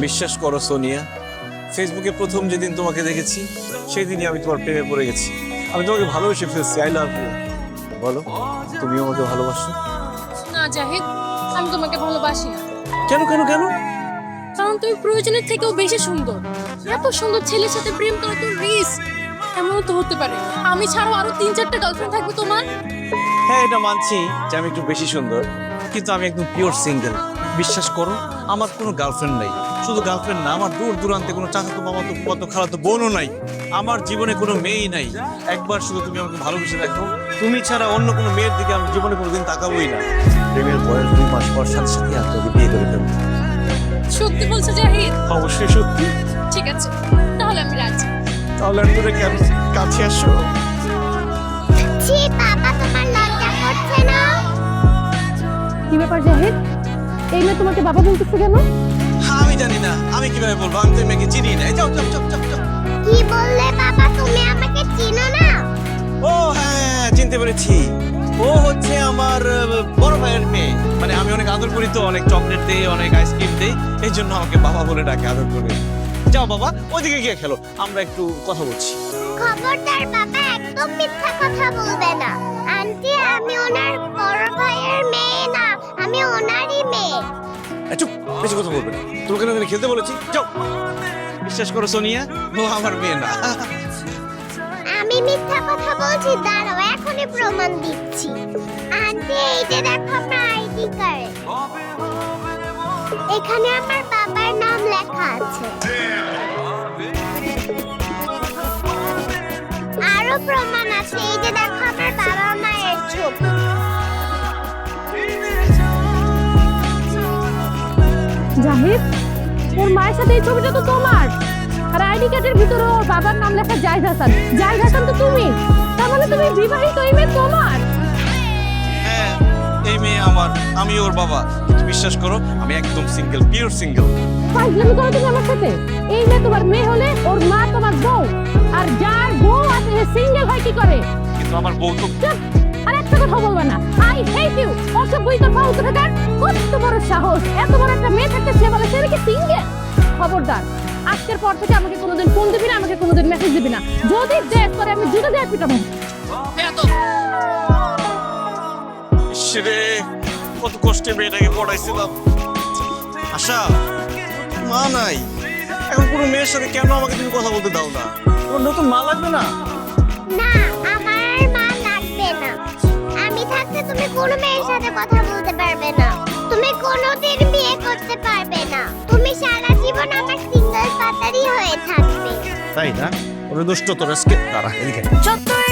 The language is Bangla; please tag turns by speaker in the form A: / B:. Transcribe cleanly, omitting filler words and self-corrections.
A: বিশ্বাস করো সোনিয়া, ফেসবুকে প্রথম যেদিন তোমাকে দেখেছি সেই দিনই আমি তোমার প্রেমে পড়ে গেছি। আমি তোমাকে ভালোবেসে ফেলছি। I love you. বলো, তুমিও আমাকে ভালোবাসো?
B: না জাহিদ, আমি তোমাকে ভালোবাসি না।
A: কেন কেন কেন?
B: কারণ তুমি প্রয়োজনের থেকেও বেশি সুন্দর। এত সুন্দর ছেলের সাথে প্রেম করা তো রিস্ক। এমনও তো হতে পারে আমি ছাড়াও আরো 3-4টা গার্লফ্রেন্ড থাকবে তোমার।
A: হ্যাঁ, এটা মানছি যে আমি একটু বেশি সুন্দর, কিন্তু আমি একদম পিওর সিঙ্গেল। বিশ্বাস করো, আমার কোনো গার্লফ্রেন্ড নাই। শুধু গার্লফ্রেন্ড না, আমার দূর দূরান্তে কোনো চাচাতো মামাতো কত খালাতো বোনও নাই। আমার জীবনে কোনো মেয়েই নাই। একবার শুধু তুমি আমাকে ভালোবেসে দেখো, তুমি ছাড়া অন্য কোনো মেয়ের দিকে আমি জীবনে কোনোদিন তাকাবোই না। প্রেমের বয়স 2 মাস পর সাথে সাথে আমি তোকে বিয়ে করে ফেলবো।
B: সত্যি বলছো জাহিদ?
A: অবশ্যই সত্যি।
B: ঠিক আছে, তাহলে আমি রাজি।
A: তাহলে আর তোরে কেন কাছে আসো?
C: ছি বাবা, তোমার লজ্জা করছে না?
B: কি ব্যাপার জাহিদ, এই মেয়ে তোমাকে বাবা বলতেছে কেন?
A: আমি জানি না, আমি কিভাবে বলবো? আমি তো এই মেয়েকে চিনি না। যাও যাও যাও যাও যাও।
C: কি বললে বাবা? তুমি আমাকে চিনো না?
A: ও হ্যাঁ, চিনতে পেরেছি। ও হচ্ছে আমার বড় ভাইয়ের মেয়ে। মানে আমি অনেক আদর করি তো, অনেক চকলেট দেই, অনেক আইসক্রিম দেই, এই জন্য আমাকে বাবা বলে ডাকে, আদর করে। যাও বাবা, ওইদিকে গিয়ে খেলো, আমরা একটু কথা বলছি।
C: খবরদার বাবা, একদম মিথ্যা কথা বলবে না। আন্টি, আমি ওনার বড় ভাইয়ের মেয়ে না, আমি ওনারই মেয়ে।
A: চুপ, বেশি কথা বলবে না। তোমাকে না আমি খেলতে বলেছি, যাও। বিশ্বাস করো সোনিয়া, ও আমার মেয়ে না।
C: আমি মিথ্যা কথা বলছি? দাঁড়াও, এখনই প্রমাণ দিচ্ছি। আন্টি, এই যে দেখো আমার আইডি কার্ড, এখানে আমার বাবার নাম লেখা আছে। আরো প্রমাণ আছে, এই যে দেখো আমার বাবা মায়ের ছবি।
B: জাহিদ, ওর মায়ের সাথে এই ছবিটা তো তোমার, আর আইডি কার্ডের ভিতরে ওর বাবার নাম লেখা জাহিদ হাসান। জাহিদ হাসান তো তুমি, তার মানে তুমি বিবাহিত, এই মেয়ে তোমার।
A: হ্যাঁ, এই মেয়ে আমার, আমি ওর বাবা। বিশ্বাস করো, আমি একদম সিঙ্গেল, পিওর সিঙ্গেল।
B: ফাইজলামি করো তুমি আমার সাথে? এই মেয়ে তোমার মেয়ে হলে ওর মা তোমার বউ, আর যার বউ আছে সে সিঙ্গেল হয় কি করে?
A: কিন্তু আমার বউ তো।
B: চুপ, আর একটা কথা বলবে না। I hate you. অসভ্যই তোর ফালতু থাকার কত বড় সাহস! এত বড় একটা মেয়ে থাকতে সে বলে সে নাকি সিঙ্গেল। খবরদার, আজকের পর থেকে আমাকে কোনোদিন ফোন দিবি না, আমাকে কোনোদিন মেসেজ দিবি না। যদি দেখ করে আমি জুতো দিয়ে পিটাবো।
A: রে, কত কষ্টে মেয়েটাকে পড়াইছিলাম। আশা, মা নাই, এখন কোনো মেয়ের সাথে কেন আমাকে তুমি কথা বলতে দাও না? তোমার নতুন মা লাগবে না?
C: না, আমার মা লাগবে না। আমি থাকতে তুমি কোনো মেয়ের সাথে কথা বলতে পারবে না, তুমি কোনোদিন বিয়ে করতে পারবে না, তুমি সারা জীবন আমার সিঙ্গেল পাতারই হয়ে থাকবে।
A: তাই না? ওরে দুষ্ট তোর আজকে। দাঁড়া, এদিকে।
C: চত্বরে